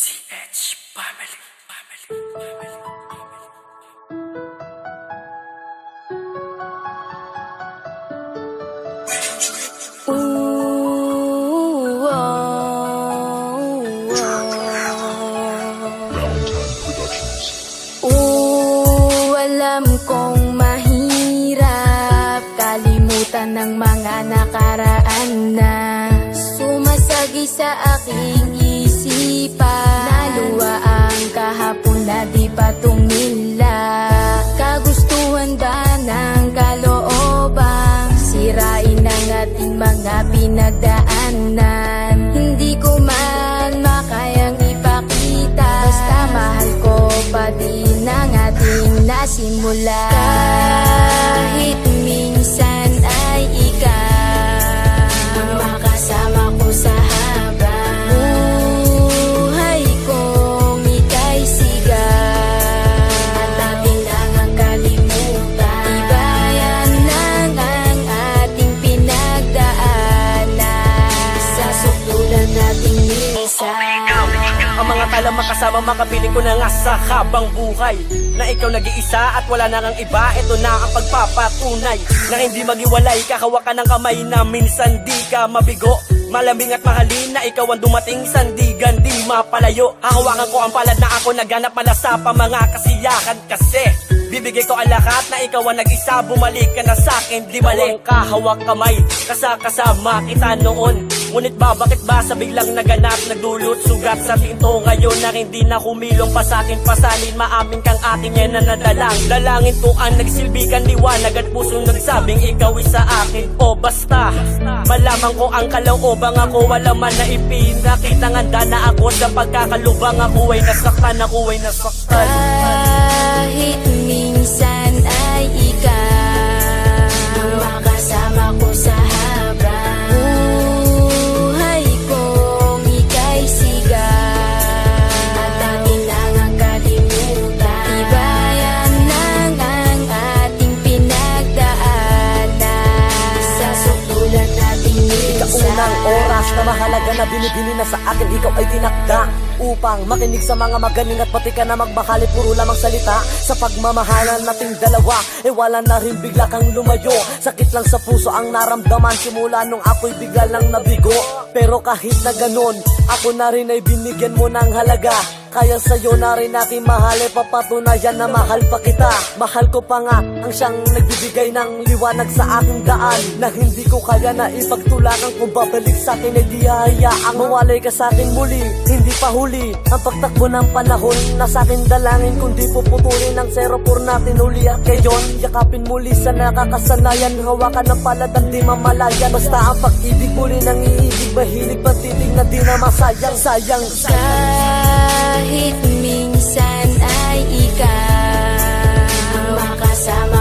CH Family. Alam kong mahirap kalimutan ng mga nakaraan na sumasagi sa aking isipan. Naluwa ang kahapon na di pa tumila. Kagustuhan ba ng kalooban sirain ang ating mga pinagdaanan? Hindi ko man makayang ipakita, basta mahal ko pa din ang ating nasimula. Kahit minsan ay ikaw ang makasama ko sa habang buhay kong ika'y sigaw. At ating nang kalimutan, tibayan lang ang ating pinagdaanan sa sukdulan nating minsan. Ang mga tala makasama, makapiling ko na nga sa habang buhay na ikaw nag-iisa at wala na ngang iba. Ito na ang pagpapatunay na hindi maghiwalay. Kakawakan ng kamay na minsan di ka mabigo. Malamig at mahalin na ikaw ang dumating, sandigan di mapalayo. Hahawakan ko ang palad na ako naganap malasa pa mga kasiyahan. Kasi bibigay ko ang lahat na ikaw ang nag-isa. Bumalik ka na sa'kin, di mali. Kahawak kamay, kasama kita noon. Ngunit bakit ba sa biglang naganap, nagdulot sugat sa tinto ngayon na hindi na humilong pa sa'kin. Pasalin, maamin kang ating yan na nadalang. Dalangin ko ang nagsilbi kang liwanag at pusong nagsabing ikaw isa akin. O basta, malaman ko ang kalooban ako, wala man na ipinakitang handa na ako sa pagkakalubang. Ako ay nasaktan, ako ay nasaktan. Kahit minsan ay ikaw ang makasama ko sa habang buhay kong ika'y sigaw. At ating nang kalimutan, tibayan lang ang ating pinagdaanan sa sukdulan nating minsan. Kaunang oras na mahalaga na binibini na sa akin, ikaw ay tinakda upang makinig sa mga magaling at pati ka na magmahali. Puro lamang salita sa pagmamahalan nating dalawa, wala na rin bigla kang lumayo. Sakit lang sa puso ang naramdaman simula nung ako'y bigla lang nabigo. Pero kahit na ganun, ako na rin ay binigyan mo ng halaga. Kaya sa'yo na rin aking mahal, papatunayan na mahal pa kita. Mahal ko pa nga ang siyang nagbibigay ng liwanag sa aking daan, na hindi ko kaya na ipagtulakan. Kung babalik sa'kin ay di hayaang mawalay ka sa'kin muli. Hindi pa huli ang pagtakbo ng panahon na sa'kin dalangin, kundi puputulin ang 04 natin uli. At ngayon, yakapin muli sa nakakasanayan, hawakan ng palad at di mamalayan. Basta ang pag-ibig muli nang iibig, mahilig patitig na di na masayang. Sayang, kahit minsan ay ikaw ang makasama